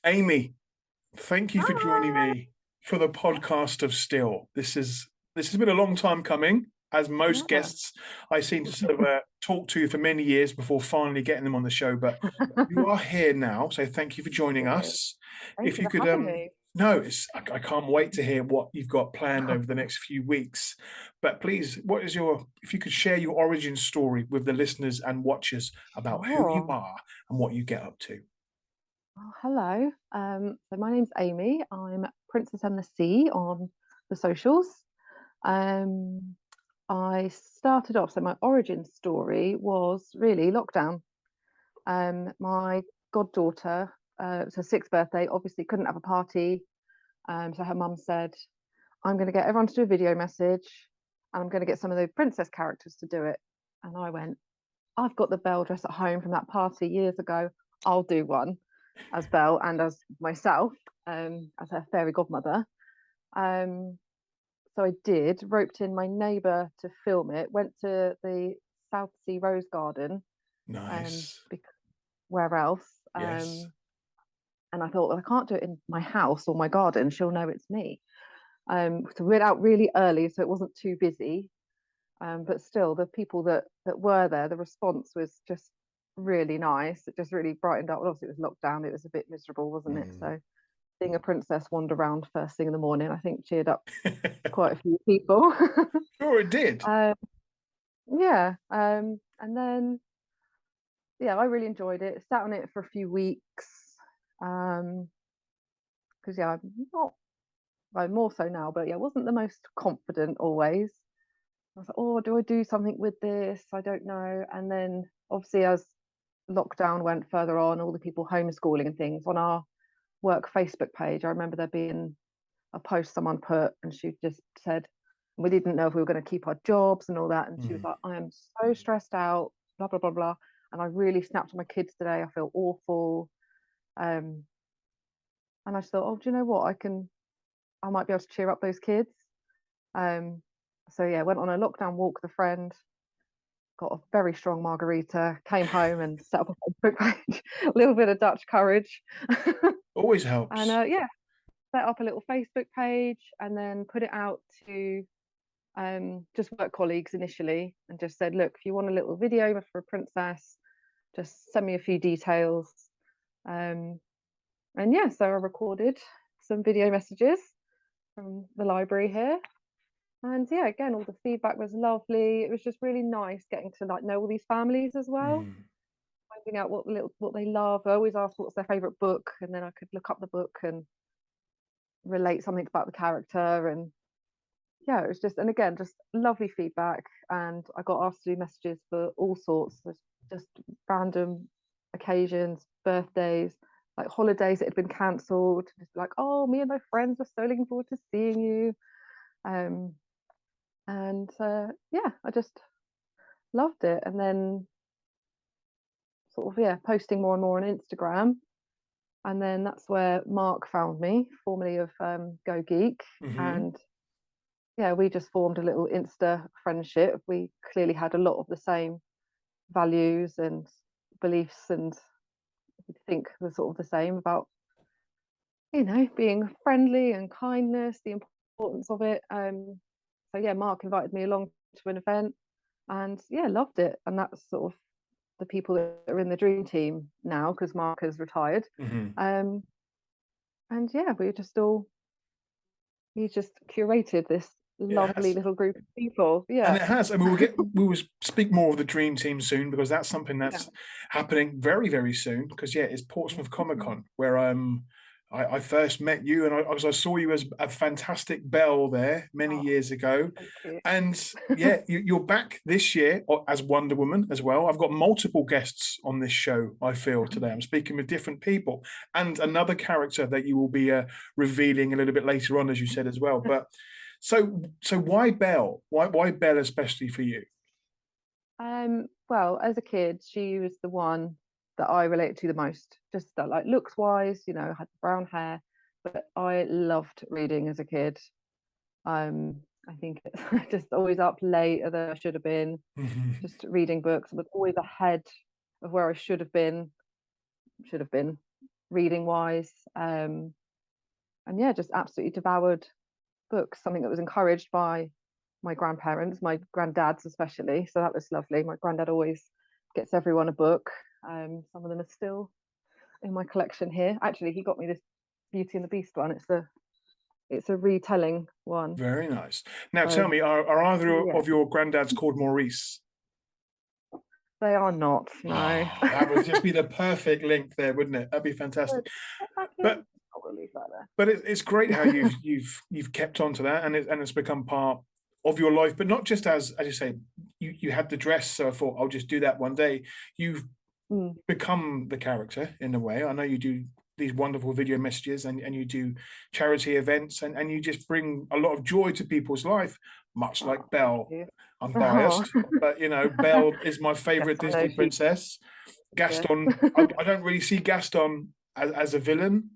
Amy, thank you for joining Hi. me for the podcast of Still. This has been a long time coming, as most Yeah. guests I seem to sort of talk to for many years before finally getting them on the show. But you are here now, so thank you for joining Good. us. Thank If you you for could, having me. no, I can't wait to hear what you've got planned over the next few weeks. But please, if you could share your origin story with the listeners and watchers about who you Sure. are and what you get up to. Oh, hello. So my name's Amy. I'm Princess and the Sea on the socials. Um, I started off, so my origin story was really lockdown. My goddaughter, it was her sixth birthday, obviously couldn't have a party. So her mum said, I'm going to get everyone to do a video message and I'm going to get some of the princess characters to do it. And I went, I've got the Belle dress at home from that party years ago. I'll do one as Belle and as myself, as her fairy godmother. Um, so I did, roped in my neighbour to film it, went to the South Sea Rose Garden, Nice. where else? Yes. And I thought, well, I can't do it in my house or my garden. She'll know it's me. So we went out really early, so it wasn't too busy. But still, the people that were there, the response was just really nice. It just really brightened up. Well, obviously, it was lockdown; it was a bit miserable, wasn't it? Mm. So seeing a princess wander around first thing in the morning, I think cheered up quite a few people. Sure, it did. um, yeah, and then yeah, I really enjoyed it. Sat on it for a few weeks because yeah, I'm not well, more so now, but yeah, I wasn't the most confident always. I was like, oh, do I do something with this? I don't know. And then obviously as lockdown went further on, all the people homeschooling and things on our work Facebook page, I remember there being a post someone put and she just said, we didn't know if we were going to keep our jobs and all that. And she was Mm. like, I am so stressed out, blah, blah, blah, blah. And I really snapped at my kids today. I feel awful. Um, and I just thought, oh, do you know what? I might be able to cheer up those kids. Um, so yeah, went on a lockdown walk with a friend, got a very strong margarita, came home and set up a Facebook page, a little bit of Dutch courage. Always And helps. yeah, set up a little Facebook page and then put it out to just work colleagues initially and just said, look, if you want a little video for a princess, just send me a few details. Um, and yeah, so I recorded some video messages from the library here. And yeah, again, all the feedback was lovely. It was just really nice getting to like know all these families as well, Mm. finding out what they love. I always ask what's their favorite book, and then I could look up the book and relate something about the character. And yeah, it was just, and again, just lovely feedback. And I got asked to do messages for all sorts, just random occasions, birthdays, like holidays that had been cancelled. Just like, oh, me and my friends are so looking forward to seeing you. Um, and yeah, I just loved it. And then sort of yeah, posting more and more on Instagram. And then that's where Mark found me, formerly of Go Geek. Hmm. And yeah, we just formed a little Insta friendship. We clearly had a lot of the same values and beliefs, and we think we're sort of the same about, being friendly and kindness, the importance of it. So yeah, Mark invited me along to an event and yeah, loved it. And that's sort of the people that are in the dream team now because Mark has retired. Hmm. Um, and yeah, we just all he just curated this It lovely has. little group of people. And Yeah, it has. And we will speak more of the dream team soon because that's something yeah. that's happening very, very soon. Because yeah, it's Portsmouth Comic Mhm. Con where I first met you and I saw you as a fantastic Belle there many Oh, years ago. thank you. And yeah, you're back this year as Wonder Woman as well. I've got multiple guests on this show, I feel, today. I'm speaking with different people and another character that you will be revealing a little bit later on, as you said as well. But so why Belle? Why Belle especially for you? Well, as a kid, she was the one that I related to the most. Just like looks wise, had brown hair, but I loved reading as a kid. I think just always up later than I should have been, just reading books. I was always ahead of where I should have been, reading wise. And yeah, just absolutely devoured books, something that was encouraged by my grandparents, my granddads especially. So that was lovely. My granddad always gets everyone a book. Some of them are still in my collection here. Actually, he got me this Beauty and the Beast one. It's a retelling one. Very nice. Now, So tell me, are either yeah, of your granddads called Maurice? they are not. No. Oh, that would just be the perfect link there, wouldn't it? That'd be fantastic. But I'll leave that there. but it's great how you've kept on to that, and it's become part of your life. But not just as you say, you had the dress, so I thought I'll just do that one day. You've become the character in a way. I know you do these wonderful video messages, and you do charity events, and you just bring a lot of joy to people's life, much like Belle. I'm biased, but you know, Belle is my favorite Yes, I know Disney princess. Gaston, I don't really see Gaston as a villain.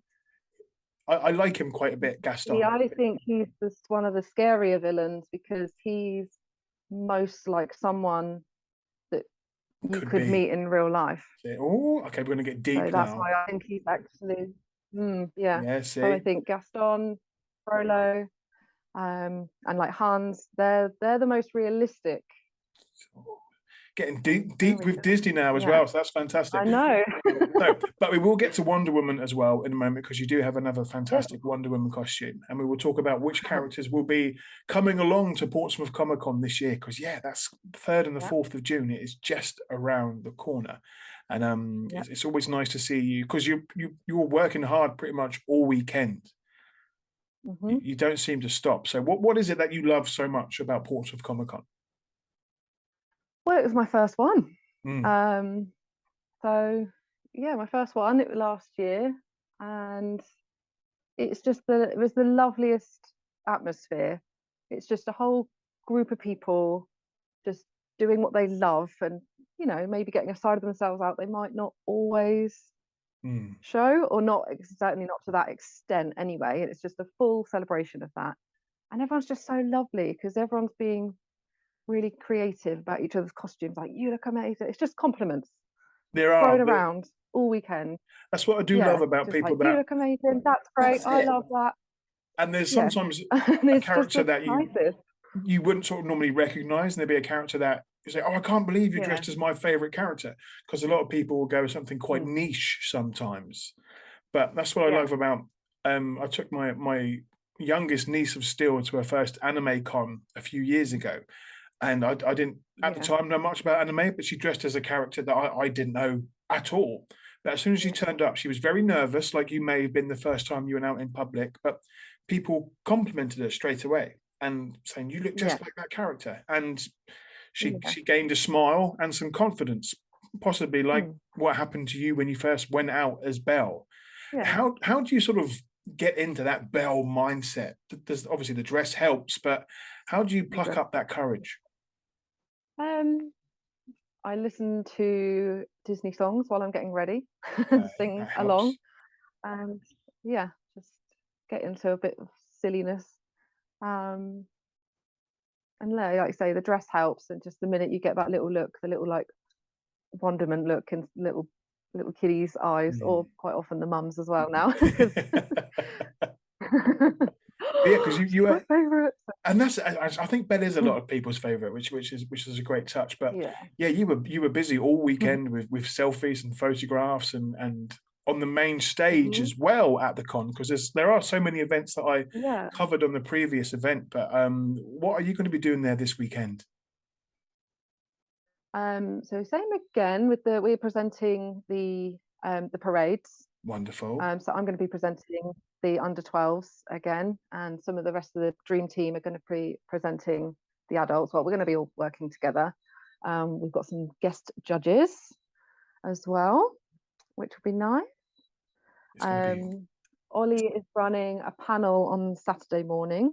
I like him quite a bit, Gaston. Yeah, I think he's just one of the scarier villains because he's most like someone that you could meet in real life. Oh, okay, we're going to get deep So that's now. why I think he's actually, yeah. Yeah, see. So I think Gaston, Frollo, and like Hans, they're the most realistic. Getting deep with Disney now as well, so that's fantastic. I know. So, but we will get to Wonder Woman as well in a moment, because you do have another fantastic Wonder Woman costume, and we will talk about which characters will be coming along to Portsmouth Comic Con this year, because yeah, that's the 3rd and the 4th of June. It is just around the corner, and it's always nice to see you, because you're working hard pretty much all weekend. You don't seem to stop. So what is it that you love so much about Portsmouth Comic Con? Well, it was my first one. So yeah, my first one. It was last year, and it was the loveliest atmosphere. It's just a whole group of people just doing what they love, and maybe getting a side of themselves out they might not always show, or not, certainly not to that extent anyway. It's just a full celebration of that, and everyone's just so lovely because everyone's being really creative about each other's costumes. Like, you look amazing. It's just compliments thrown around all weekend. That's what I do love about people, like, you look amazing. That's great. I love that. And there's sometimes a character that you wouldn't sort of normally recognize, and there'd be a character that you say, "Oh, I can't believe you dressed as my favorite character," because a lot of people will go with something quite niche sometimes. But that's what I love about. I took my youngest niece of Steel to her first anime con a few years ago, and I didn't at the time know much about anime, but she dressed as a character that I didn't know at all. But as soon as she turned up, she was very nervous, like you may have been the first time you went out in public, but people complimented her straight away and saying, "You look just like that character." And she gained a smile and some confidence, possibly like what happened to you when you first went out as Belle. How do you sort of get into that Belle mindset? There's obviously the dress helps, but how do you pluck up that courage? I listen to Disney songs while I'm getting ready, sing along, and just get into a bit of silliness. And like I say, the dress helps, and just the minute you get that little look, the little like wonderment look in little kiddies' eyes, or quite often the mums as well now. Yeah, because you my favorite, and that's, I think Belle is a lot of people's favorite, which is a great touch. But yeah, you were busy all weekend with selfies and photographs, and on the main stage as well at the con, because there are so many events that I covered on the previous event. But what are you going to be doing there this weekend? So same again with we're presenting the parades. Wonderful. So I'm going to be presenting the under 12s again, and some of the rest of the Dream Team are going to be presenting the adults. Well, we're going to be all working together. We've got some guest judges as well, which will be nice. Ollie is running a panel on Saturday morning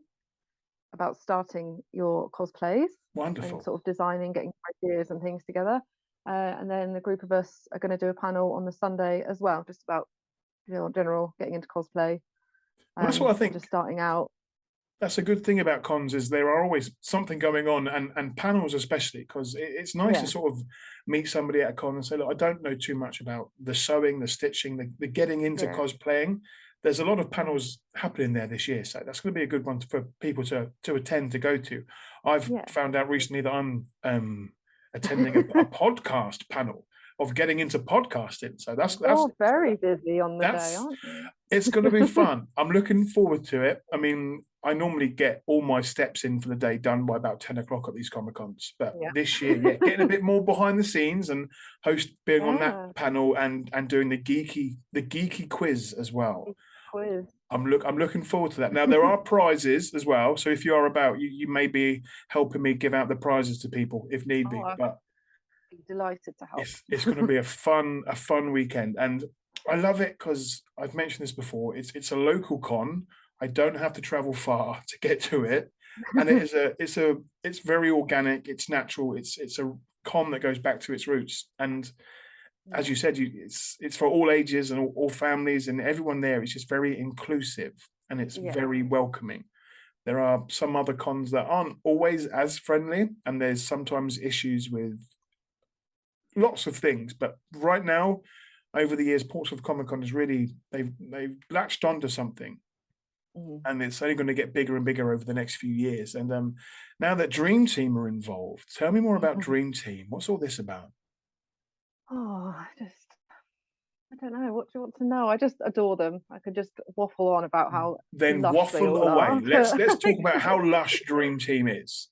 about starting your cosplays. Wonderful. And sort of designing, getting ideas and things together. And then the group of us are going to do a panel on the Sunday as well, just about general getting into cosplay. That's what I think. Just starting out. that's a good thing about cons, is there are always something going on, and panels especially, because it's nice to Yeah, sort of meet somebody at a con and say, look, I don't know too much about the sewing, the stitching, the getting into yeah. cosplaying. There's a lot of Mm. panels happening there this year, so that's going to be a good one for people to attend, to go to. I've Yeah. found out recently that I'm attending a podcast panel of getting into podcasting, so You're very busy on the day, that's aren't you? it's going to be fun. I'm looking forward to it. I mean, I normally get all my steps in for the day done by about 10 o'clock at these Comic Cons. But Yeah. this year, yeah, getting a bit more behind the scenes and being on that Yeah. panel, and doing the geeky quiz as well. Big quiz. I'm looking forward to that. Now there are prizes as well. So if you are about, you may be helping me give out the prizes to people if need Oh, be. I'd But be delighted to help. it's going to be a fun weekend, and I love it because I've mentioned this before. It's a local con. I don't have to travel far to get to it, and it's very organic. It's natural. It's a con that goes back to its roots, and as Yeah. you said, it's for all ages and all families, and everyone there is just very inclusive, and it's Yeah. very welcoming. There are some other cons that aren't always as friendly, and there's sometimes issues with lots of things. But right now, over the years, Portsmouth Comic Con is really, they've latched onto something, Mm. and it's only going to get bigger and bigger over the next few years. And now that Dream Team are involved, tell me more about Dream Team. What's all this about? Oh, I don't know. What do you want to know? I just adore them. I could just waffle on about how Then lush they waffle all are. away. Let's talk about how lush Dream Team is.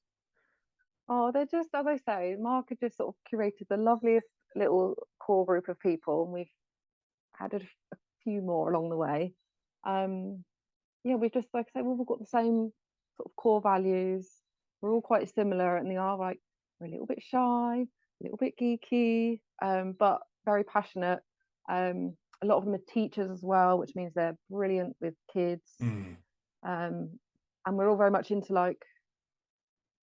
Oh, they're just, as I say, Mark had just sort of curated the loveliest little core group of people, and we've added a few more along the way. Um, yeah, we've just, like I said, we've all got the same sort of core values. We're all quite similar, and they are like, we're a little bit shy, a little bit geeky, but very passionate. A lot of them are teachers as well, which means they're brilliant with kids. Mm, Um, and we're all very much into like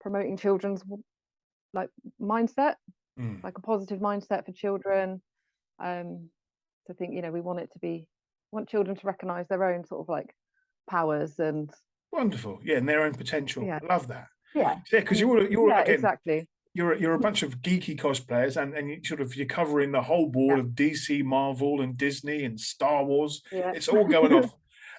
promoting children's like mindset, mm. like a positive mindset for children. To think, we want children to recognize their own sort of like powers and Wonderful. Yeah, and their own potential. yeah, I love that. yeah, Yeah, because and you're yeah, again, exactly. you're a bunch of geeky cosplayers, and you're covering the whole Yeah, board of DC, Marvel, and Disney, and Star Wars. yeah. It's all going off.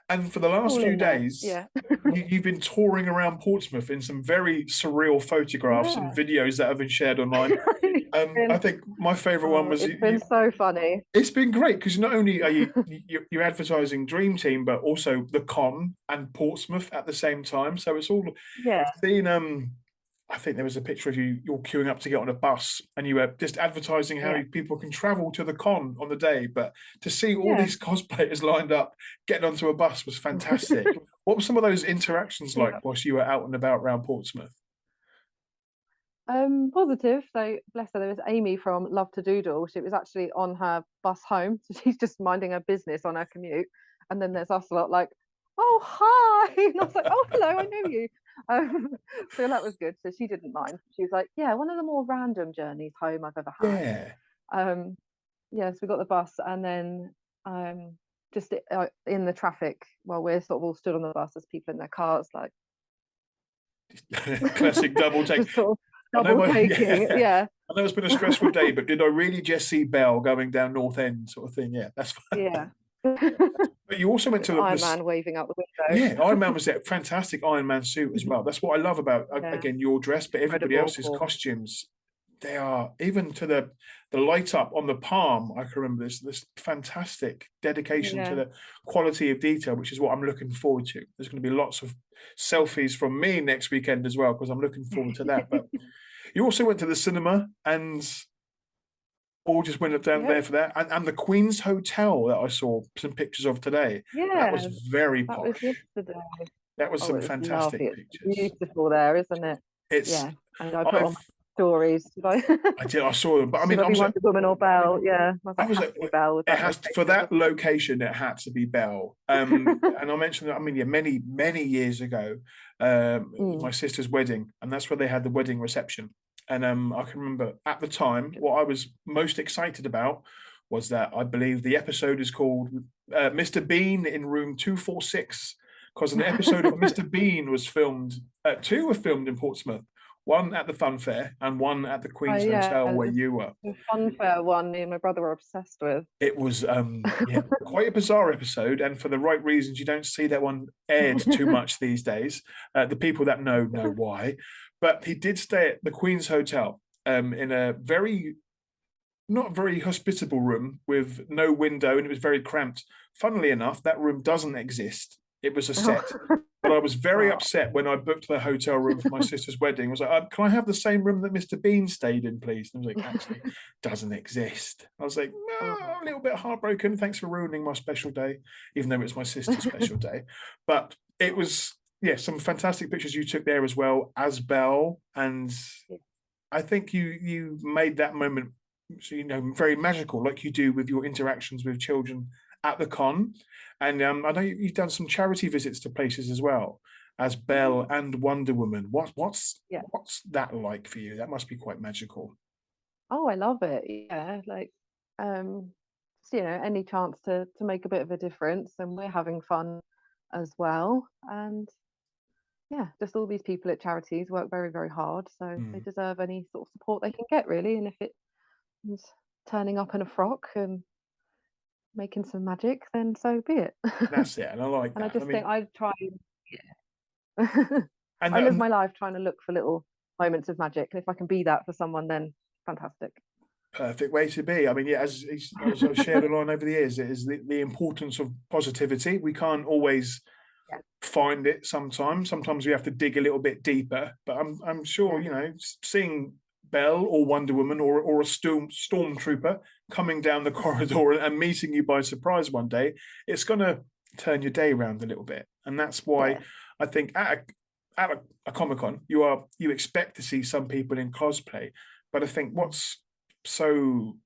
And for the It's last all few in there. days, Yeah. you've been touring around Portsmouth in some very surreal photographs and Yeah. videos that have been shared online. It's I been, think my favorite one was it's been so funny. it's been great because not only are you're advertising Dream Team, but also the con and Portsmouth at the same time. So it's all, Yeah, I've seen. I think there was a picture of you're queuing up to get on a bus, and you were just advertising how yeah, people can travel to the con on the day. But to see all yeah. these cosplayers lined up getting onto a bus was fantastic. What were some of those interactions like Yeah. whilst you were out and about around Portsmouth? Positive. So bless her, there was Amy from Love to Doodle. She was actually on her bus home, so she's just minding her business on her commute. And then there's us a lot like, oh hi, and I was like, oh hello, I know you. Um, so that was good. So she didn't mind. She was like, yeah, one of the more random journeys home I've ever had. Yeah. Um, yes, we got the bus, and then just in the traffic while we're sort of all stood on the bus as people in their cars, like Classic double take. just sort of I know double taking. yeah. Yeah, I know it's been a stressful day, but did I really just see Belle going down North End sort of thing? Yeah, that's fine. yeah. But you also went With to Iron this, Man waving out the window. yeah, Iron Man was that fantastic Iron Man suit as well. That's what I love about Yeah, again your dress, but everybody incredible. else's costumes. They are even to the light up on the palm. I can remember this fantastic dedication to Yeah. the quality of detail, which is what I'm looking forward to. There's going to be lots of selfies from me next weekend as well because I'm looking forward to that. But you also went to the cinema and all just went up down Yep. there for that. And the Queen's Hotel that I saw some pictures of today. That was Yeah, very that was posh. yesterday. That was Oh, some it was fantastic lovely. It's pictures. beautiful there, isn't it? It's Yeah. And I put on I've my stories. Did I? I saw them, but I Should mean I be obviously Wonder Woman or Belle? Yeah. I was I like, was has like, to be Belle with it that has to, for location, that doesn't location, it had to be Belle. And I mentioned that, I mean, yeah, many years ago, it was my it? sister's wedding, and that's where they had the wedding reception. And I can remember at the time, what I was most excited about was that I believe the episode is called Mr. Bean in room 246. because an episode of Mr. Bean was filmed. Two were filmed in Portsmouth. One at the Fun Fair and one at the Oh Queen's yeah, Hotel where you were. the funfair one me and my brother were obsessed with. It was yeah, quite a bizarre episode, and for the right reasons. You don't see that one aired too much these days. The people that know why. But he did stay at the Queen's Hotel in a not very hospitable room with no window, and it was very cramped. Funnily enough, that room doesn't exist. It was a set. But I was very upset when I booked the hotel room for my sister's wedding. I was like, can I have the same room that Mr. Bean stayed in, please? And I was like, actually, doesn't exist. I was like, no, a little bit heartbroken. Thanks for ruining my special day, even though it's my sister's special day. But it was, yeah, some fantastic pictures you took there as well as Belle. And I think you made that moment, very magical, like you do with your interactions with children at the con. And I know you've done some charity visits to places as well as Belle and Wonder Woman. What's that like for you? That must be quite magical. Oh, I love it. Yeah, like so, any chance to make a bit of a difference, and we're having fun as well. And yeah, just all these people at charities work very, very hard, so they deserve any sort of support they can get, really. And if it means turning up in a frock and making some magic, then so be it. That's it, and I like And that. I just think I try, And I live my life trying to look for little moments of magic, and if I can be that for someone, then fantastic. perfect way to be. I mean, yeah, as I've shared along over the years, it is the importance of positivity. We can't always find it sometimes. Sometimes we have to dig a little bit deeper. But I'm sure, seeing Belle or Wonder Woman or a stormtrooper coming down the corridor and meeting you by surprise one day, it's going to turn your day around a little bit. And that's why I think at a Comic Con, you expect to see some people in cosplay. But I think what's so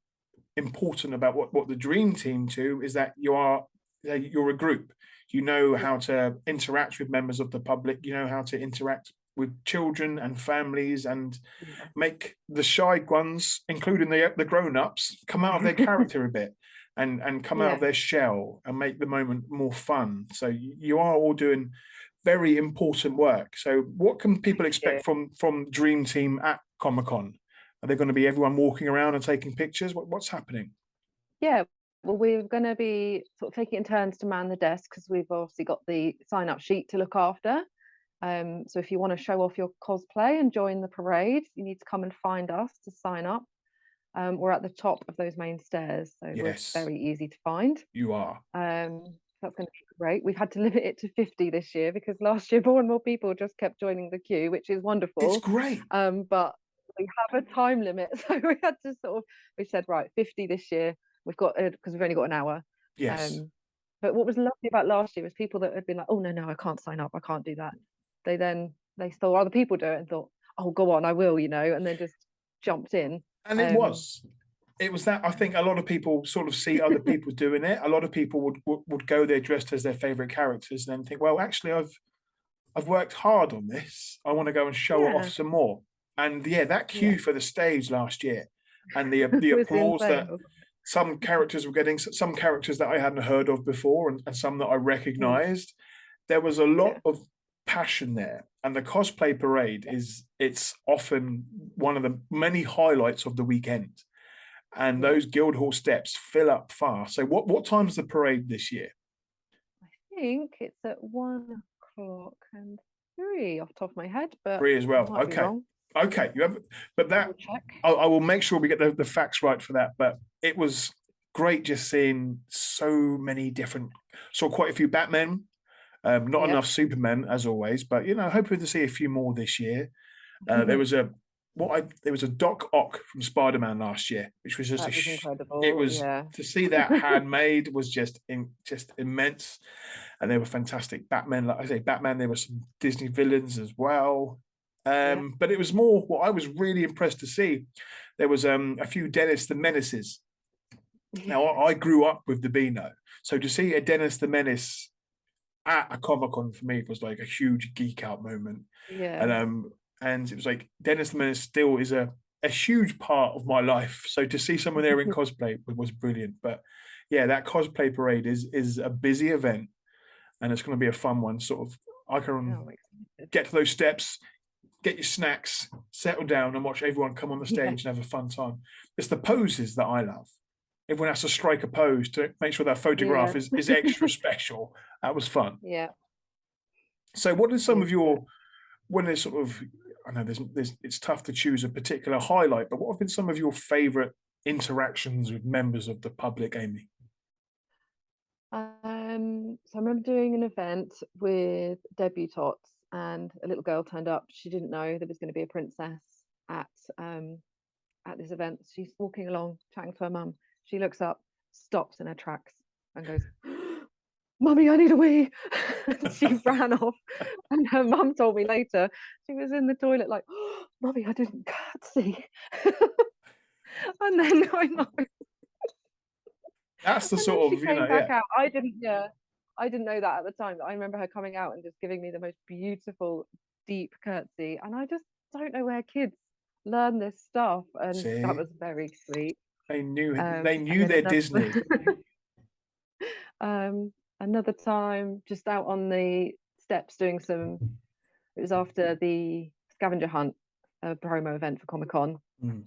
important about what the Dream Team do is that you're a group. You know how to interact with members of the public. You know how to interact with children and families and make the shy ones, including the grown-ups, come out of their character a bit and come out of their shell and make the moment more fun. So you are all doing very important work. So what can people expect from Dream Team at Comic Con? Are they going to be everyone walking around and taking pictures? What's happening? Yeah, well, we're going to be sort of taking it in turns to man the desk, because we've obviously got the sign-up sheet to look after. So if you want to show off your cosplay and join the parade, you need to come and find us to sign up. We're at the top of those main stairs, so we're very easy to find. You are. That's going to be great. We've had to limit it to 50 this year, because last year more and more people just kept joining the queue, which is wonderful. It's great. But we have a time limit, so we had to we said, right, 50 this year. We've got, because we've only got an hour. Yes. But what was lovely about last year was people that had been like, oh no, I can't sign up, I can't do that. They saw other people do it and thought, oh, go on, I will, and then just jumped in. And it was that, I think a lot of people sort of see other people doing it. A lot of people would go there dressed as their favorite characters and then think, well, actually, I've worked hard on this. I want to go and show it off some more. And that queue for the stage last year and the applause that some characters were getting, some characters that I hadn't heard of before and some that I recognized. There was a lot of passion there. And the cosplay parade it's often one of the many highlights of the weekend. And those Guildhall steps fill up fast. So what time's the parade this year? I think it's at 1 o'clock and 3 off the top of my head, but 3 as well. Okay, you have, but that I will make sure we get the facts right for that. But it was great just seeing so many different, saw quite a few Batmen, not enough Supermen as always, but hoping to see a few more this year. There was a Doc Ock from Spider-Man last year, which was just incredible. It was to see that handmade was just immense, and they were fantastic. Batman, like I say, Batman. There were some Disney villains as well. But it was more what I was really impressed to see. There was a few Dennis the Menaces. Now I grew up with the Beano, so to see a Dennis the Menace at a Comic-Con for me was like a huge geek out moment. And it was like Dennis the Menace still is a huge part of my life. So to see someone there in cosplay was brilliant. But yeah, that cosplay parade is a busy event. and it's going to be a fun one. Sort of, I Oh, can I'm excited. get to those steps, get your snacks, settle down, and watch everyone come on the Yeah, stage and have a fun time. It's the poses that I love. Everyone has to strike a pose to make sure that yeah, photograph is extra special. That was fun. yeah. So, what are It some of is good. your, when there's sort of, I know it's tough to choose a particular highlight, but what have been some of your favourite interactions with members of the public, Amy? So I remember doing an event with debutantes, and a little girl turned up. She didn't know there was going to be a princess at um at this event. She's walking along, chatting to her mum. She looks up, stops in her tracks, and goes, "Mummy, I need a wee." She ran off, and her mum told me later she was in the toilet like, "Mummy, I didn't curtsy." And then I know. That's the And then sort she of, came yeah, back out. I didn't, yeah, I didn't know that at the time. I remember her coming out and just giving me the most beautiful, deep curtsy. And I just don't know where kids learn this stuff. And that see, was very sweet. they And knew then their Disney. um, another time, just out on the steps doing some. It was after the scavenger hunt, promo event for Comic Con. Mm,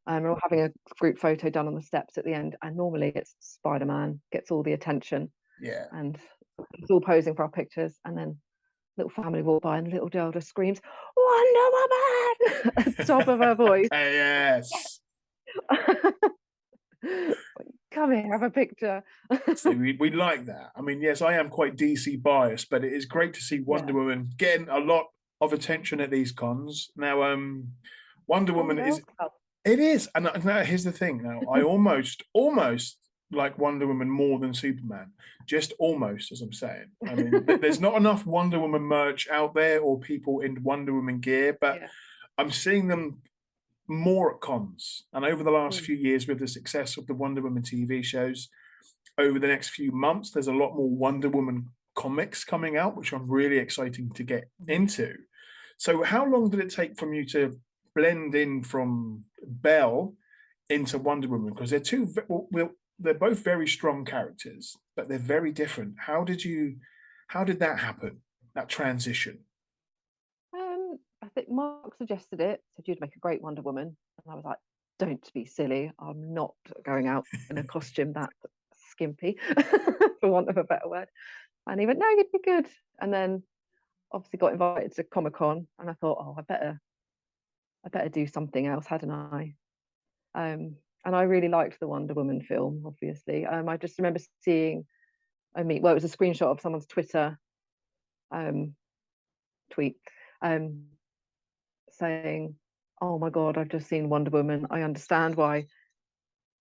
And we're all having a group photo done on the steps at the end. And normally it's Spider-Man gets all the attention, yeah. and it's all posing for our pictures. And then little family walk by, and little girl just screams, "Wonder Woman!" at the top of her voice. Yes. Come here, have a picture. So we like that. I mean, yes, I am quite DC biased, but it is great to see Yeah. Wonder Woman getting a lot of attention at these cons. Now, Wonder All Woman girls is club. it is, and now here's the thing. Now, I almost like Wonder Woman more than Superman. Just almost, as I'm saying. I mean, there's not enough Wonder Woman merch out there or people in Wonder Woman gear, but Yeah. I'm seeing them more at cons. And over the last Mm. few years, with the success of the Wonder Woman TV shows, over the next few months, there's a lot more Wonder Woman comics coming out, which I'm really excited to get into. So, how long did it take from you to blend in from Belle into Wonder Woman? Because they're well, they're both very strong characters, but they're very different. How did that happen? That transition? I think Mark suggested it, said you'd make a great Wonder Woman. And I was like, don't be silly. I'm not going out in a costume that skimpy, for want of a better word. And he went, no, you'd be good. And then obviously got invited to Comic Con, and I thought, oh, I better do something else, hadn't I? And I really liked the Wonder Woman film, obviously. I just remember seeing, it was a screenshot of someone's Twitter um, tweet, saying, "Oh my God, I've just seen Wonder Woman. I understand why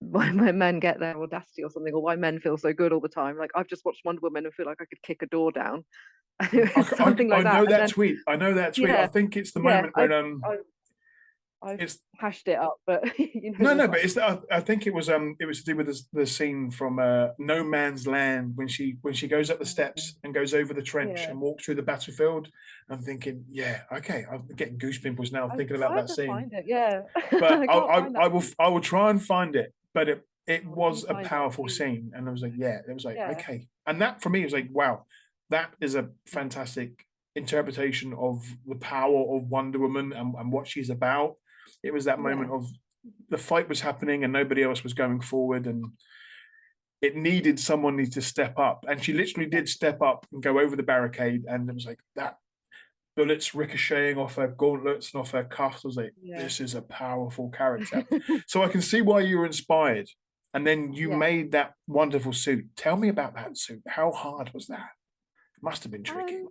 men get their audacity or something, or why men feel so good all the time. Like I've just watched Wonder Woman and feel like I could kick a door down." Something I like that. know And that then, tweet. I know that tweet. I yeah, think it's the yeah, moment when I I've it's hashed it up, but you know no, the no, one. but I think it was to do with the scene from No Man's Land when she goes up the steps and goes over the trench Yeah, and walks through the battlefield. I'm thinking, yeah, okay, I'm getting goosepimples now I've thinking about tried that to scene. find it. Yeah, But I can't find that. I will try and find it. But it Oh, if you was a find it, powerful please. scene, and I was like, yeah, it was like Yeah, okay, and that for me was like, wow, that is a fantastic interpretation of the power of Wonder Woman and what she's about. It was that moment yeah, of the fight was happening and nobody else was going forward, and it needed someone need to step up, and she literally yeah, did step up and go over the barricade, and it was like that bullets ricocheting off her gauntlets and off her cuffs. I was like, yeah. this is a powerful character. So I can see why you were inspired. And then you Yeah. made that wonderful suit. Tell me about that suit. How hard was that? It must have been tricky. Um,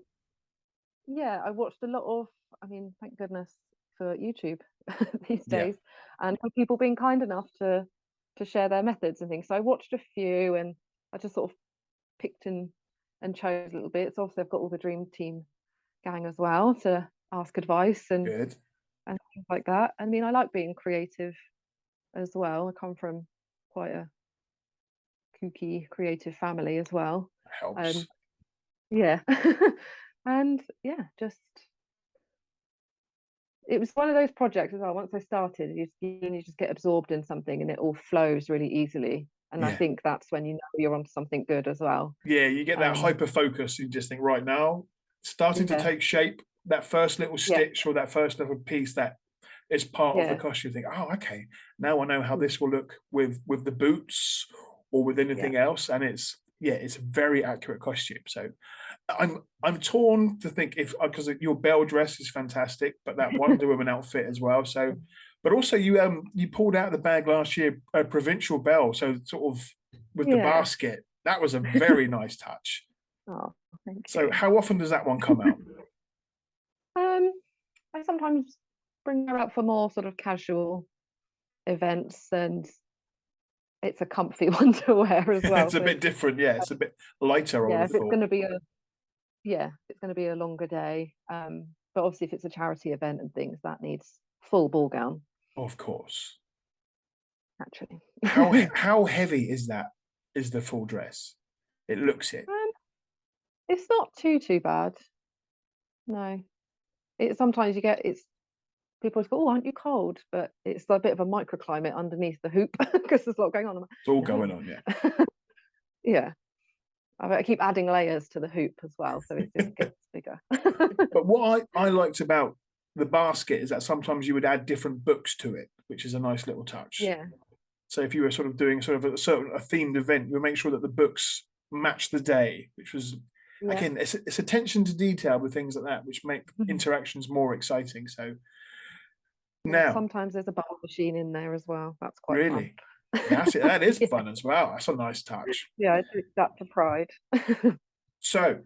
yeah, I watched a lot of, I mean, thank goodness for YouTube these Yeah, days, and for people being kind enough to share their methods and things. So I watched a few, and I just sort of picked and chose a little bit. So obviously I've got all the Dream Team gang as well to ask advice good. and things like that. I mean, I like being creative as well. I come from quite a kooky creative family as well. Helps. Um, yeah. And yeah, just it was one of those projects as well. Once I started, you just get absorbed in something and it all flows really easily. And I Yeah. think that's when you know you're onto something good as well. Yeah, you get that Um, hyper focus. You just think, right now, starting to yeah, take shape. That first little yeah, stitch or that first little piece that is part of the yeah, costume. You think, oh, okay, now I know how mm, this will look with the boots or with yeah. anything else. And it's it's a very accurate costume. So I'm torn to think if because your Belle dress is fantastic, but that Wonder Woman outfit as well. So, but also you pulled out of the bag last year a provincial Belle, so sort of with the Yeah. basket. That was a very nice touch. Oh, thank So you. how often does that one come out? Um, I sometimes bring her out for more sort of casual events, and it's a comfy one to wear as well. It's a So bit different, yeah. It's a bit lighter, I would yeah, have if it's thought. going to be a longer day. But obviously if it's a charity event and things, that needs full ball gown, Of course. naturally. How heavy is that? Is the full dress? It looks it. Um, it's not too bad. No. It sometimes you get it's people always go, oh, aren't you cold? But it's a bit of a microclimate underneath the hoop because there's a lot going on. I'm It's all like, going on, yeah. no. Yeah. I keep adding layers to the hoop as well, so it just gets bigger. But what I liked about the basket is that sometimes you would add different books to it, which is a nice little touch. Yeah. So if you were sort of doing sort of a themed event, you would make sure that the books match the day, which was Yeah. again it's attention to detail with things like that, which make Mhm. interactions more exciting. So Yeah. now, Sometimes there's a bubble machine in there as well. That's quite fun. really, that's it. That is Yeah. fun as well. That's a nice touch. Yeah, I took that to Pride. So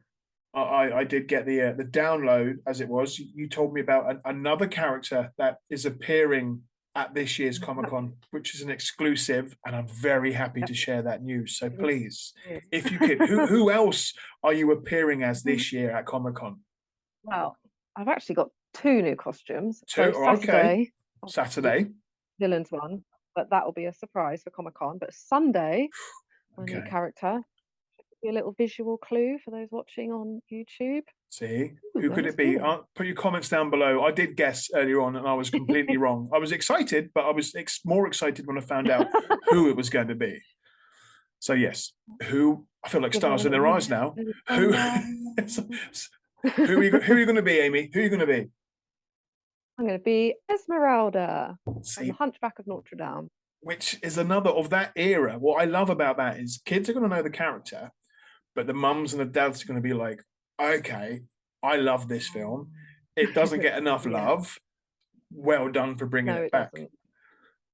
I did get the download as it was. You told me about another character that is appearing at this year's Comic Con, which is an exclusive, and I'm very happy to share that news. So please, if you could, who else are you appearing as this year at Comic Con? Well, I've actually got two new costumes. So Two, oh, okay, Saturday, obviously, Saturday. villains one, but that will be a surprise for Comic Con. But Sunday, my new Okay, character, be a little visual clue for those watching on YouTube. see, Ooh, who let could me it be? see. Put your comments down below. I did guess earlier on, and I was completely wrong. I was excited, but I was more excited when I found out who it was going to be. So yes, who I feel like Give her a stars in little their eyes hint. now. Maybe Who someone. who are you going to be, Amy? Who are you going to be? I'm going to be Esmeralda from The See, Hunchback of Notre Dame. which is another of that era. What I love about that is kids are going to know the character, but the mums and the dads are going to be like, okay, I love this film. It doesn't get enough Yeah, love. Well done for bringing no, it it back. doesn't.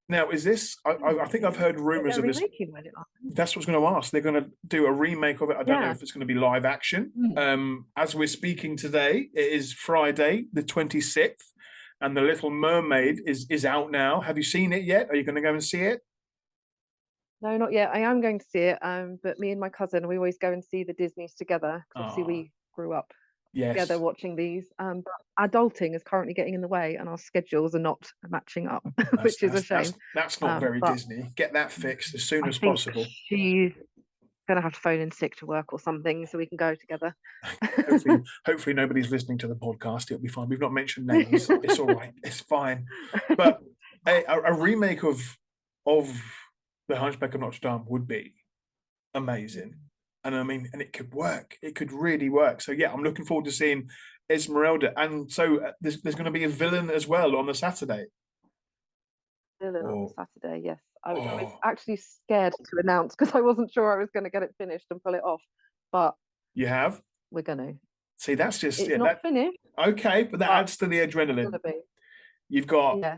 Now, is this? I think I've heard rumors They're of this. remaking it. That's what I was going to ask. They're going to do a remake of it. I don't know Yeah. if it's going to be live action. As we're speaking today, it is Friday, the 26th, and The Little Mermaid is out now. Have you seen it yet? Are you going to go and see it? No, not yet. I am going to see it. But me and my cousin, we always go and see the Disneys together. 'Cause obviously, Ah, we grew up together yes. watching these. But adulting is currently getting in the way, and our schedules are not matching up, That's which is a that's shame. that's that's not very But Disney. Get that fixed as soon I as think possible. she's gonna have to phone in sick to work or something, so we can go together. Hopefully nobody's listening to the podcast. It'll be fine. We've not mentioned names. It's all right. It's fine. But a remake of The Hunchback of Notre Dame would be amazing. And I mean, and it could work. It could really work. So yeah, I'm looking forward to seeing Esmeralda. And so there's going to be a villain as well on the Saturday. Dylan on Oh, Saturday, yes. I was oh, actually scared to announce because I wasn't sure I was going to get it finished and pull it off, but you have? we're going to. See, that's just It's yeah. not That finished, okay, but that but adds to the it's going adrenaline. to be. You've got Yeah.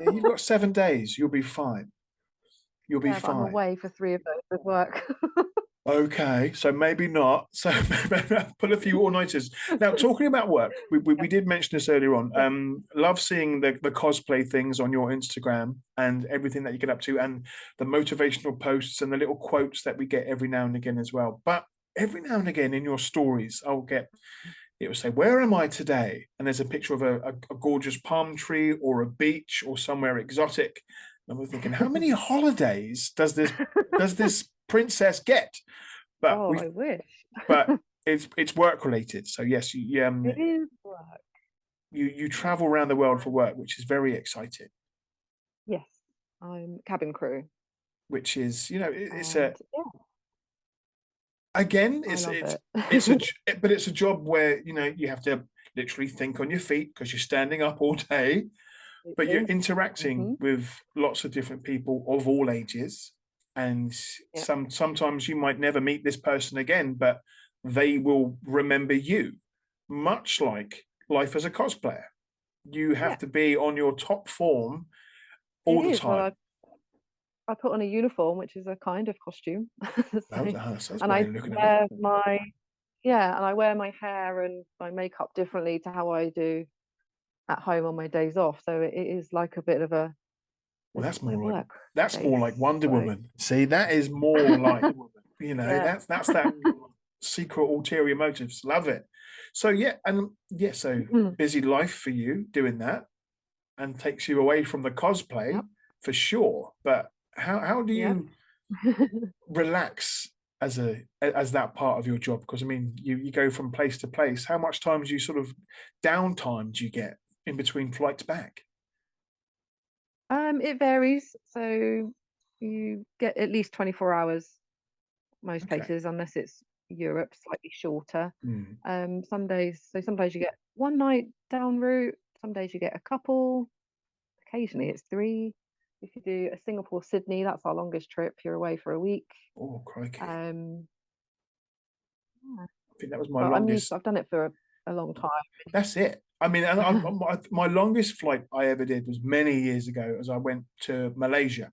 you've got 7 days. You'll be fine. You'll be Yeah, but I'm fine. away for 3 of those with work. Okay, so maybe not. So put a few all-nighters. Now, talking about work, we did mention this earlier on. Yeah. Love seeing the cosplay things on your Instagram and everything that you get up to, and the motivational posts and the little quotes that we get every now and again as well. But every now and again in your stories, it will say, "Where am I today?" And there's a picture of a gorgeous palm tree or a beach or somewhere exotic. And we're thinking, how many holidays does this princess get? But Oh, we I wish. but it's work related. So yes, It is work. you travel around the world for work, which is very exciting. Yes, I'm cabin crew. which is, you know, it's a, And yeah, again, I love it's it. but it's a job where, you know, you have to literally think on your feet because you're standing up all day, but you're Absolutely. interacting Hmm. with lots of different people of all ages. And Yeah. sometimes you might never meet this person again, but they will remember you, much like life as a cosplayer. You have Yeah, to be on your top form it all the is. Well, time. I put on a uniform, which is a kind of costume. Well, So, that's and way I of looking at it. wear my yeah, and I wear my hair and my makeup differently to how I do at home on my days off. So it is like a bit of a Well, this is my work that's more space. like Wonder So Woman. See, that is more like, you know, yeah. that's that secret ulterior motives. Love it. So yeah, and yeah, so Mm. busy life for you doing that and takes you away from the cosplay Yep. for sure. But how do Yep. you relax as as that part of your job? Because I mean, you go from place to place. How much time do you sort of downtime do you get in between flights back? It varies. So you get at least 24 hours most Okay. places, unless it's Europe, slightly shorter. Hmm. Some days you get one night down route, some days you get a couple, occasionally it's three. If you do a Singapore Sydney, that's our longest trip. You're away for a week. Oh, crikey. Um, yeah. I think that was my But I'm used. longest. I've done it for a long time. That's it. I mean, and my longest flight I ever did was many years ago, as I went to Malaysia,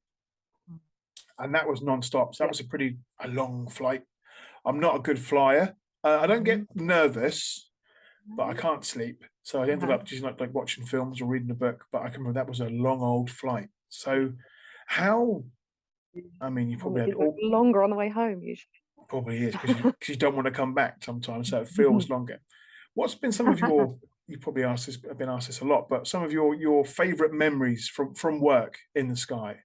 and that was non-stop. So that Yeah. was a long flight. I'm not a good flyer. I don't get Mhm. nervous, but I No. can't sleep. So I ended No. up just like watching films or reading a book. But I can remember that was a long old flight. So how? I mean, you And probably it's had even all longer on the way home usually. probably is because you don't want to come back sometimes, so it feels longer. What's been some of your you probably asked this I've been asked this a lot, but some of your favorite memories from work in the sky?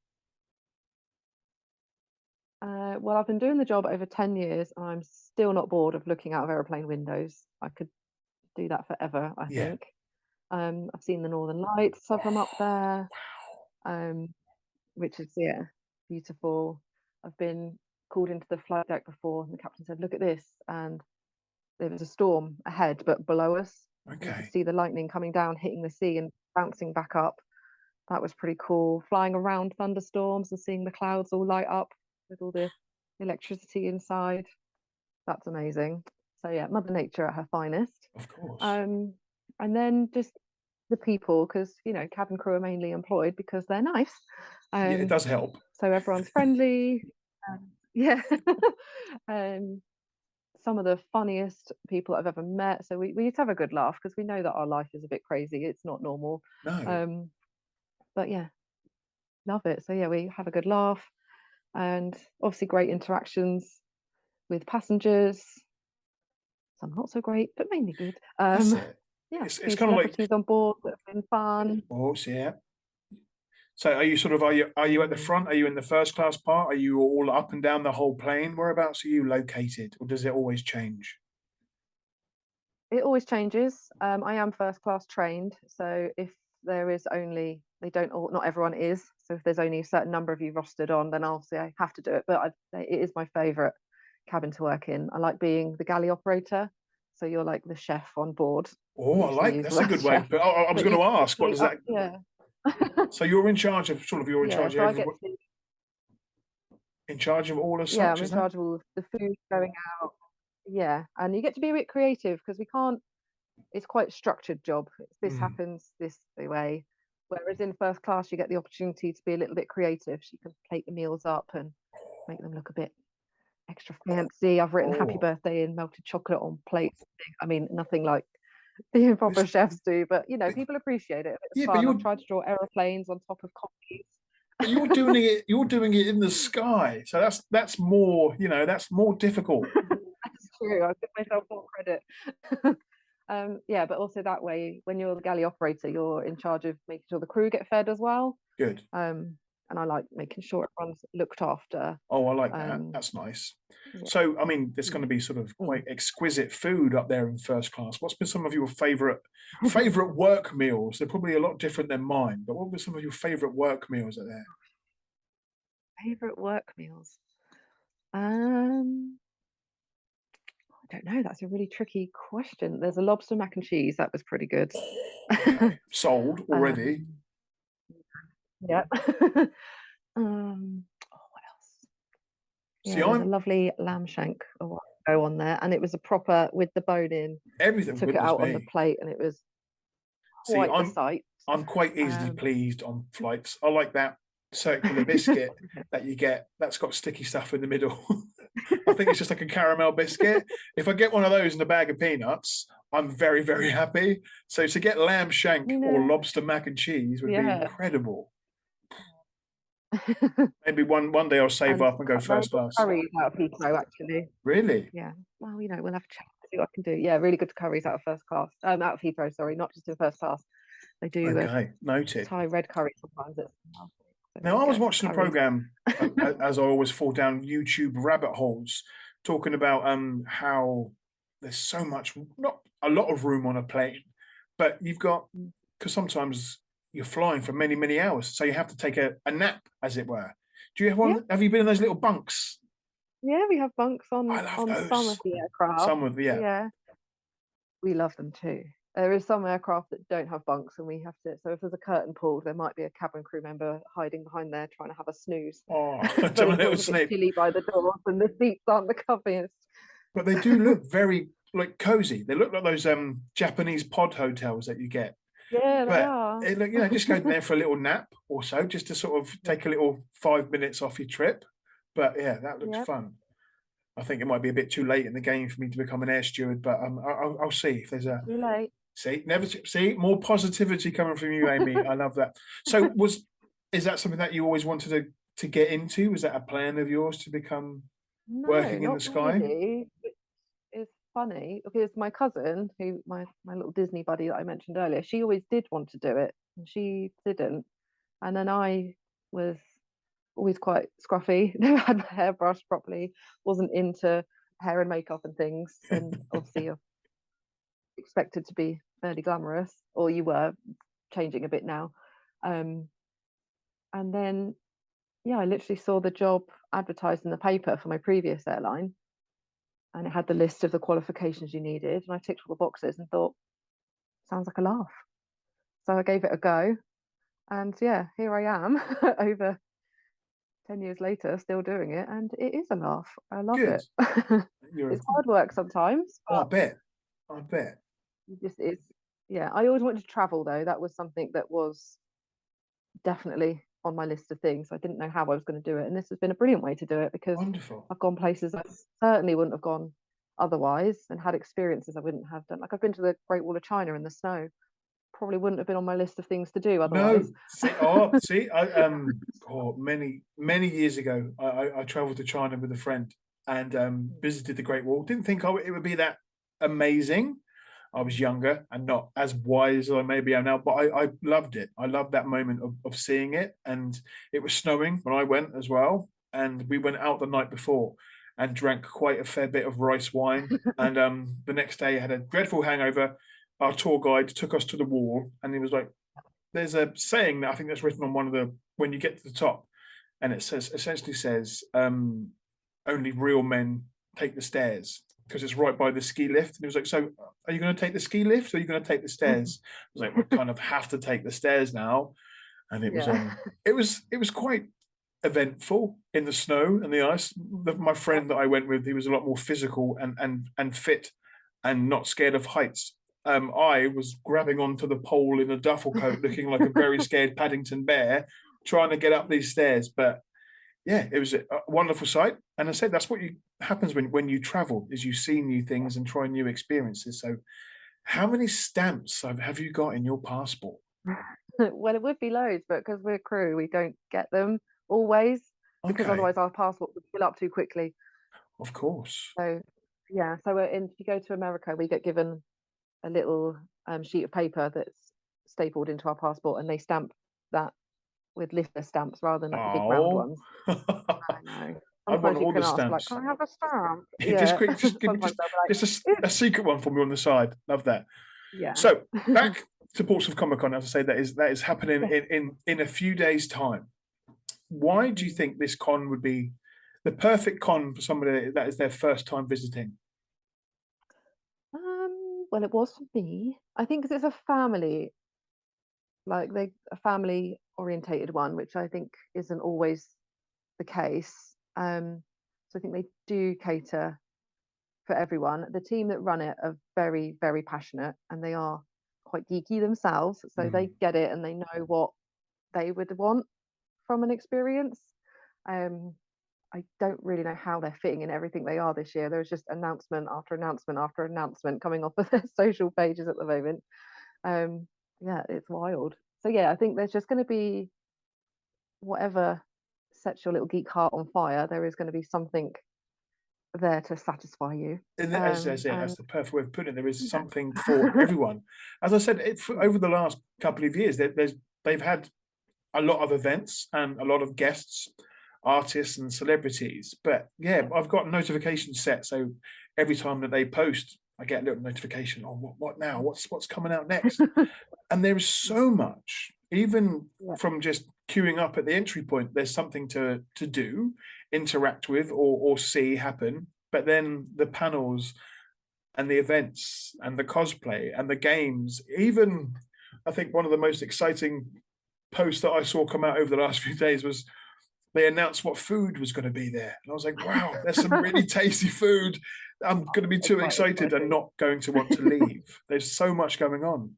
Well, I've been doing the job over 10 years and I'm still not bored of looking out of aeroplane windows. I could do that forever, I Yeah. think. I've seen the Northern Lights from up there, Wow. um, which is, yeah, beautiful. I've been called into the flight deck before and the captain said, "Look at this." And there was a storm ahead, but below us. And you could Okay. see the lightning coming down, hitting the sea and bouncing back up. That was pretty cool. Flying around thunderstorms and seeing the clouds all light up with all the electricity inside. That's amazing. So yeah, Mother Nature at her finest. Of course. Um, and then just the people, because cabin crew are mainly employed because they're nice. Yeah, it Um, does help. so everyone's friendly. Yeah. um, some of the funniest people I've ever met. So we used to have a good laugh because we know that our life is a bit crazy. It's not normal. No. Um, but yeah, love it. So yeah, we have a good laugh and obviously great interactions with passengers. Some not so great, but mainly good. That's it. Yeah, a It's few kind of like, celebrities on board that have been fun. of course, yeah. So are you sort of are you at the Mm. front? Are you in the first class part? Are you all up and down the whole plane? Whereabouts are you located, or does it always change? It always changes. I am first class trained, so if there is only they don't all not everyone is. So if there's only a certain number of you rostered on, then I'll say I have to do it. But I'd say it is my favourite cabin to work in. I like being the galley operator. So you're like the chef on board. Oh, We I used to like use the that's a word good way. chef, But I was but going you to ask, what literally does up, that? yeah. So you're in charge of you're in Yeah, charge of so I get every to in charge of all as yeah, such, I'm is in that? charge of all the food going out. Yeah, and you get to be a bit creative because we can't it's quite a structured job. This Mm. happens this the way. Whereas in first class, you get the opportunity to be a little bit creative. So you can plate the meals up and make them look a bit extra fancy. I've written happy Oh, birthday in melted chocolate on plates. I mean, nothing like the proper it's, chefs do, but people appreciate it. It's yeah, fun. I've tried to draw aeroplanes on top of coffees. but you're doing it in the sky, so that's more that's more difficult. That's true. I give myself more credit. Yeah, but also that way, when you're the galley operator, you're in charge of making sure the crew get fed as well. Good. And I like making sure everyone's looked after. Oh, I like that. Um, That's nice. yeah, So, I mean, there's going yeah. to be sort of Mm. quite exquisite food up there in first class. What's been some of your favorite work meals? They're probably a lot different than mine, but what were some of your favorite work meals at there? Favorite work meals. I don't know. That's a really tricky question. There's a lobster mac and cheese. That was pretty good. Okay, sold already. Um, yeah. What else? See, Yeah, there's a lovely lamb shank a while ago on there, and it was a proper with the bone in. everything's Took good it with out on the me. plate, and it was See, quite the sight. I'm quite easily Um, pleased on flights. I like that circular biscuit that you get that's got sticky stuff in the middle. I think it's just like a caramel biscuit. If I get one of those and a bag of peanuts, I'm very, very happy. So to get lamb shank you or know, lobster mac and cheese would be yeah. incredible. Maybe one day I'll save And up and go very first good class. curries out of Heathrow, actually. Really? Yeah. Well, we'll have to chat, see what I can do. Yeah, really good curries out of first class. Out of Heathrow, sorry, not just in first class. They do a Okay, noted. Thai red curry sometimes. So there Now, you I was go, watching a curries. program, as I always fall down YouTube rabbit holes, talking about how there's so much, not a lot of room on a plane, but you've got, Mm. because sometimes you're flying for many, many hours, so you have to take a nap, as it were. Do you have Yeah, one? Have you been in those little bunks? yeah, we have bunks I on love some of those. the aircraft. Some of the, yeah. Yeah, we love them too. There is some aircraft that don't have bunks, and we have to. So if there's a curtain pulled, there might be a cabin crew member hiding behind there trying to have a snooze. Oh, But John it Little feels a bit Snape. chilly by the doors, and the seats aren't the comfiest. But they do look very like cozy. They look like those Japanese pod hotels that you get. Yeah, they But are. just go there for a little nap or so, just to sort of Yeah, take a little 5 minutes off your trip. But yeah, that looks yeah, fun. I think it might be a bit too late in the game for me to become an air steward, but I'll see if there's a too late. see more positivity coming from you, Amy. I love that. So is that something that you always wanted to get into? Was that a plan of yours to become No, working in the not sky? really. It's funny because my cousin, who my little Disney buddy that I mentioned earlier, she always did want to do it, and she didn't. And then I was always quite scruffy, never had my hair brushed properly, wasn't into hair and makeup and things, and obviously you're expected to be fairly glamorous, or you were changing a bit now. Um, and then yeah, I literally saw the job advertised in the paper for my previous airline, and it had the list of the qualifications you needed, and I ticked all the boxes and thought, sounds like a laugh. So I gave it a go, and yeah, here I am over 10 years later, still doing it, and it is a laugh. I love Good. it. You're. It's hard work sometimes, Oh, I but bet. I bet. it just is. Yeah, I always wanted to travel though. That was something that was definitely on my list of things. I didn't know how I was going to do it, and this has been a brilliant way to do it because Wonderful. I've gone places I certainly wouldn't have gone otherwise, and had experiences I wouldn't have done. Like I've been to the Great Wall of China in the snow. Probably wouldn't have been on my list of things to do otherwise. No, see, many many years ago, I travelled to China with a friend and visited the Great Wall. Didn't think it would be that amazing. I was younger and not as wise as I maybe am now, but I loved it. I loved that moment of seeing it, and it was snowing when I went as well, and we went out the night before and drank quite a fair bit of rice wine, and the next day had a dreadful hangover. Our tour guide took us to the wall, and he was like, there's a saying that I think that's written on one of the when you get to the top, and it says essentially says only real men take the stairs because it's right by the ski lift. And he was like, so are you going to take the ski lift or are you going to take the stairs? I was like, we kind of have to take the stairs now. And Yeah. it was quite eventful in the snow and the ice. My friend that I went with, he was a lot more physical and fit and not scared of heights. I was grabbing onto the pole in a duffel coat, looking like a very scared Paddington Bear, trying to get up these stairs. But yeah, it was a wonderful sight. And I said that's what happens when you travel, is you see new things and try new experiences. So, how many stamps have you got in your passport? Well, it would be loads, but because we're crew, we don't get them always because Okay, otherwise our passport would fill up too quickly. of course. So yeah, so if you go to America, we get given a little sheet of paper that's stapled into our passport, and they stamp that with litter stamps rather than like the big round Oh, ones. I know. I want Sometimes you all can the ask, like, stamps. "Can I have a stamp?" Just Yeah. quick, just give me Sometimes they'll be like, just a "It's secret one for me on the side. Love that. yeah." So back to Portsmouth Comic Con, as I say, that is happening Yes. in a few days' time. why do you think this con would be the perfect con for somebody that is their first time visiting? Well, it was for me. I think because it's a family, like a family orientated one, which I think isn't always the case. So I think they do cater for everyone. The team that run it are very, very passionate, and they are quite geeky themselves, so they Mm. get it and they know what they would want from an experience. Um, I don't really know how they're fitting in everything they are this year. There's just announcement after announcement after announcement coming off of their social pages at the moment. Um, yeah, it's wild. So yeah, I think there's just going to be whatever sets your little geek heart on fire. There is going to be something there to satisfy you. And And that's the perfect way of putting it. There is something for yeah. everyone. As I said, over the last couple of years, they've had a lot of events and a lot of guests, artists and celebrities. But yeah, I've got notifications set, so every time that they post, I get a little notification. Oh, what now? What's coming out next? And there is so much, even Yeah. from just queuing up at the entry point. There's something to do, interact with, or see happen. But then the panels and the events and the cosplay and the games, even I think one of the most exciting post that I saw come out over the last few days was they announced what food was going to be there. And I was like, wow, there's some really tasty food. I'm going to be It's too quite excited and exciting. not going to want to leave. There's so much going on.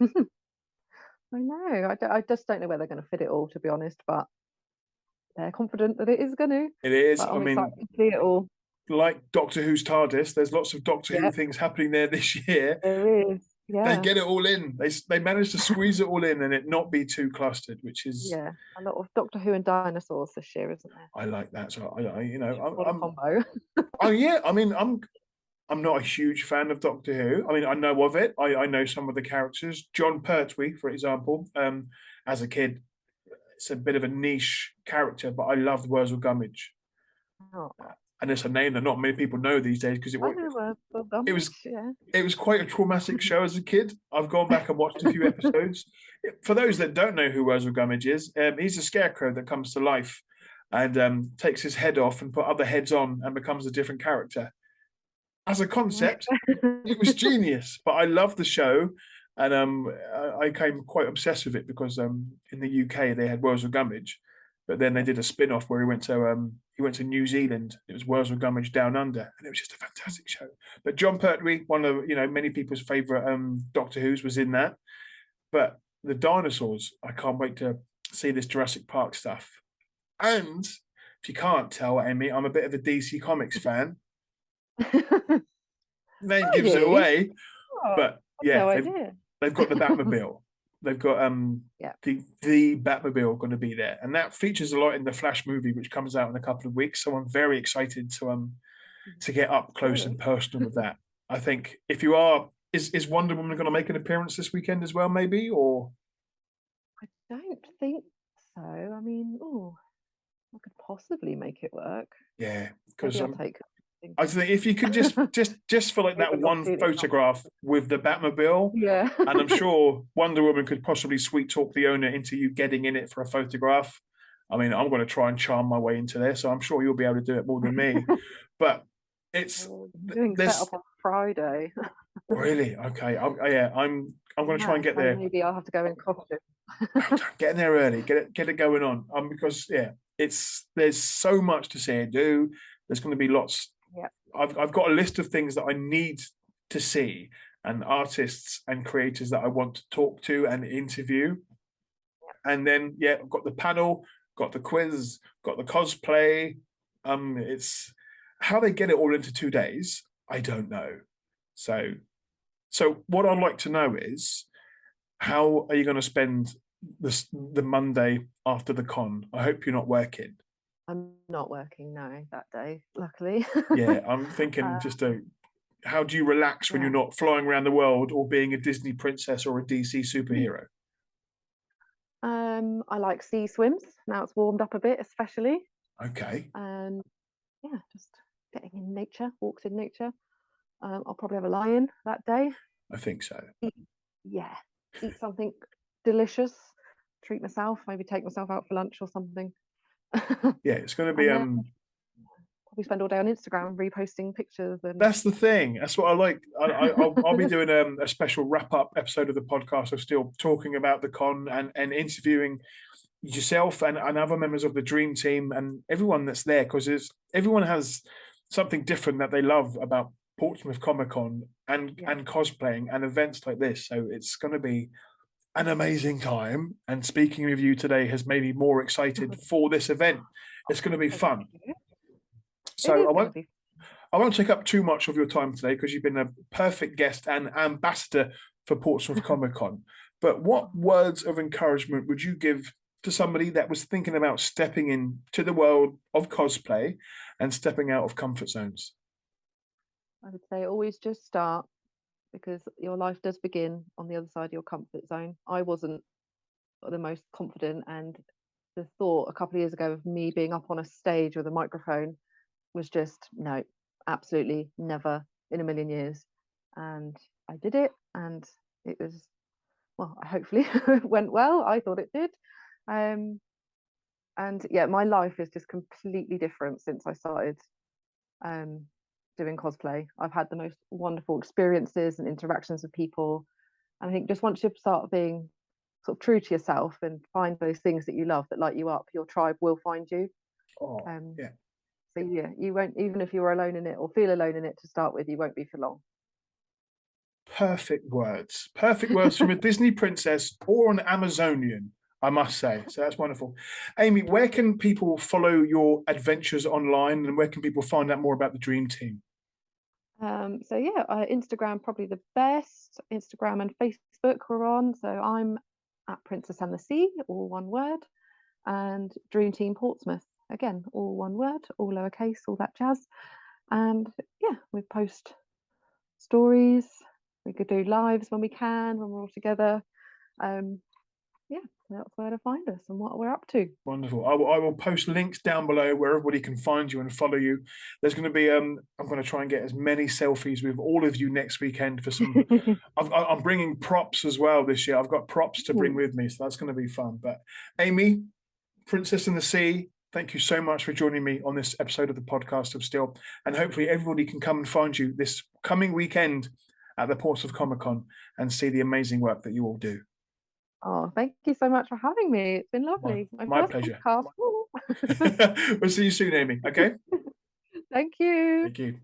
I know. I just don't know where they're going to fit it all, to be honest. But they're confident that it is going to. It is. But I I'm excited mean, to see it all. like Doctor Who's TARDIS, there's lots of Doctor Who Yeah, things happening there this year. there is. They Yeah, get it all in. They manage to squeeze it all in and it not be too clustered, which is yeah. A lot of Doctor Who and dinosaurs this year, isn't there? I like that. So What a combo. oh yeah. I mean, I'm not a huge fan of Doctor Who. I mean, I know of it. I know some of the characters. John Pertwee, for example. As a kid, it's a bit of a niche character, but I loved Wurzel Gummidge, Oh, and it's a name that not many people know these days because I know the it was Gummidge. Yeah. it was quite a traumatic show as a kid. I've gone back and watched a few episodes. For those that don't know who Wurzel Gummidge is, he's a scarecrow that comes to life and takes his head off and put other heads on and becomes a different character. As a Right. concept, it was genius, but I loved the show, and I became quite obsessed with it because in the UK they had Wurzel Gummidge, but then they Yeah. did a spin-off where he went to New Zealand. It was Wurzel Gummidge Down Under, and it was just a fantastic show. But John Pertwee, one of many people's favourite Doctor Who's, was in that. But the dinosaurs, I can't wait to see this Jurassic Park stuff. And if you can't tell, Amy, I'm a bit of a DC Comics fan. Name Are gives it you? away. Oh, But I've yeah, no idea. they've got the Batmobile. They've got Yeah. the Batmobile going to be there, and that features a lot in the Flash movie, which comes out in a couple of weeks. So I'm very excited to get up close and Really? personal with that. I think if you are, is Wonder Woman going to make an appearance this weekend as well, maybe? Or I don't think so. I mean, oh, I could possibly make it work. yeah, Maybe because I'll take it. I think if you could just for like Maybe that the one opportunity's not photograph with the Batmobile, Yeah. and I'm sure Wonder Woman could possibly sweet talk the owner into you getting in it for a photograph. I mean, I'm going to try and charm my way into there, so I'm sure you'll be able to do it more than me. But it's Oh, doing there's setup on Friday. really okay. Yeah, I'm going to try Yeah, and get so there. maybe I'll have to go in costume. Well done. Get in there early. Get it going on. Because yeah, there's so much to say and do. There's going to be lots. Yeah. I've got a list of things that I need to see and artists and creators that I want to talk to and interview. And then yeah, I've got the panel, got the quiz, got the cosplay. It's how they get it all into 2 days. I don't know. So what I'd like to know is how are you going to spend the Monday after the con? I hope you're not working. I'm not working no that day, luckily. Yeah, I'm thinking just how do you relax when you're Yeah. not flying around the world or being a Disney princess or a DC superhero? I like sea swims. Now it's warmed up a bit, especially. Okay, And yeah, just getting in nature, walks in nature. I'll probably have a lion that day. I think so. Eat, yeah, eat something delicious. treat myself, maybe take myself out for lunch or something. Yeah, it's going to be And then probably spend all day on Instagram reposting pictures and that's the thing. That's what I like. I'll be doing a special wrap up episode of the podcast of still talking about the con and interviewing yourself and other members of the Dream Team and everyone that's there, because everyone has something different that they love about Portsmouth Comic Con and cosplaying and events like this. So it's going to be an amazing time. And speaking with you today has made me more excited for this event. It's going to be fun. So I won't take up too much of your time today because you've been a perfect guest and ambassador for Portsmouth Comic Con. But what words of encouragement would you give to somebody that was thinking about stepping into the world of cosplay and stepping out of comfort zones? I would say always just start, because your life does begin on the other side of your comfort zone. I wasn't the most confident, and the thought a couple of years ago of me being up on a stage with a microphone was just no, absolutely never in a million years. And I did it, and it was, well, hopefully it went well. I thought it did. And yeah, my life is just completely different since I started doing cosplay. I've had the most wonderful experiences and interactions with people. And I think just once you start being sort of true to yourself and find those things that you love that light you up, your tribe will find you. Oh, yeah. So yeah, you won't, even if you were alone in it or feel alone in it to start with, you won't be for long. Perfect words. Perfect words from a Disney princess or an Amazonian, I must say. So that's wonderful. Amy, where can people follow your adventures online and where can people find out more about the Dream Team? So yeah, Instagram probably the best. Instagram and Facebook we're on. So I'm at Princess and the Sea, all one word, and Dream Team Portsmouth, again, all one word, all lowercase, all that jazz. And yeah, we post stories. We could do lives when we can, when we're all together. Yeah, that's where to find us and what we're up to. Wonderful. I will post links down below where everybody can find you and follow you. There's going to be I'm going to try and get as many selfies with all of you next weekend for some. I'm bringing props as well this year. I've got props to bring with me, so that's going to be fun. But Amy, Princess in the Sea, thank you so much for joining me on this episode of the podcast of Still, and hopefully everybody can come and find you this coming weekend at the Portsmouth Comic Con and see the amazing work that you all do. Oh, thank you so much for having me. It's been lovely. My pleasure. Podcast. We'll see you soon, Amy. Okay. Thank you. Thank you.